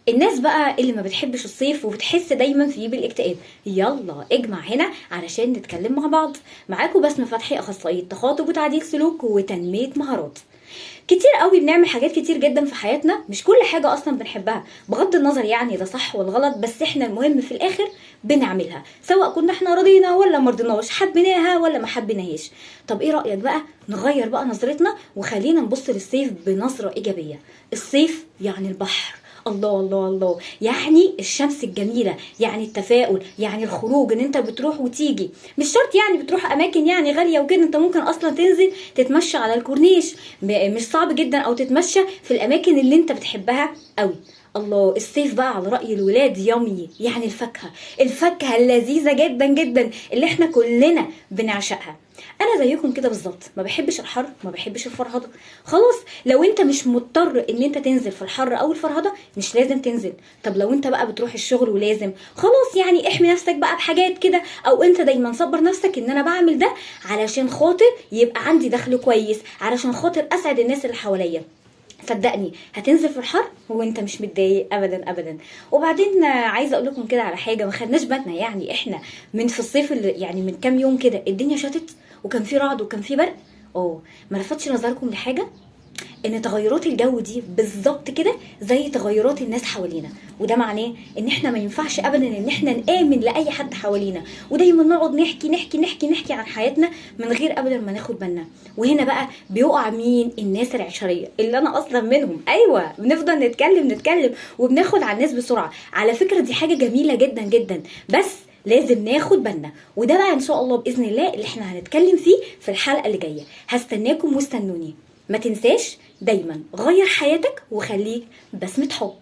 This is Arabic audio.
الناس بقى اللي ما بتحبش الصيف وبتحس دايما فيه بالاكتئاب، يلا اجمع هنا علشان نتكلم مع بعض. معاكم بسمة فتحي، اخصائية تخاطب وتعديل سلوك وتنمية مهارات. كتير قوي بنعمل حاجات كتير جدا في حياتنا، مش كل حاجة اصلا بنحبها بغض النظر يعني ده صح ولا غلط، بس احنا المهم في الاخر بنعملها، سواء كنا احنا رضينا ولا مرضناش، حبيناها ولا ما حبيناهاش. طب ايه رأيك بقى نغير بقى نظرتنا وخلينا نبص للصيف بنظرة ايجابية؟ الصيف يعني البحر، الله الله الله، يعني الشمس الجميلة، يعني التفاؤل، يعني الخروج ان انت بتروح وتيجي. مش شرط يعني بتروح اماكن يعني غالية وكده، انت ممكن اصلا تنزل تتمشى على الكورنيش، مش صعب جدا، او تتمشى في الاماكن اللي انت بتحبها قوي. الله، الصيف بقى على رأي الولاد يامي، يعني الفاكهة اللذيذة جدا جدا اللي احنا كلنا بنعشقها. انا زيكم كده بالظبط، ما بحبش الحر، ما بحبش الفرهده. خلاص، لو انت مش مضطر ان انت تنزل في الحر او الفرهده مش لازم تنزل. طب لو انت بقى بتروح الشغل ولازم، خلاص يعني احمي نفسك بقى بحاجات كده، او انت دايما صبر نفسك ان انا بعمل ده علشان خاطر يبقى عندي دخل كويس، علشان خاطر اسعد الناس اللي حواليا. صدقني هتنزل في الحر وانت مش متضايق ابدا ابدا. وبعدين عايزه اقول لكم كده على حاجه ما خدناش بالنا، يعني احنا من في الصيف اللي يعني من كام يوم كده الدنيا شتت وكان في رعد وكان في برق. ما لفتش نظركم لحاجه؟ ان تغيرات الجو دي بالظبط كده زي تغيرات الناس حوالينا، وده معناه ان احنا ما ينفعش ابدا ان احنا نآمن لاي حد حوالينا، ودايما نقعد نحكي نحكي نحكي نحكي عن حياتنا من غير ابدا ما ناخد بالنا. وهنا بقى بيقع مين؟ الناس العشريه اللي انا اصلا منهم. ايوه، بنفضل نتكلم نتكلم وبناخد على الناس بسرعه. على فكره دي حاجه جميله جدا جدا، بس لازم ناخد بالنا. وده بقى ان شاء الله باذن الله اللي احنا هنتكلم فيه في الحلقه اللي جايه. هستناكم واستنوني. ما تنساش دايما غير حياتك وخليك بسمة حب.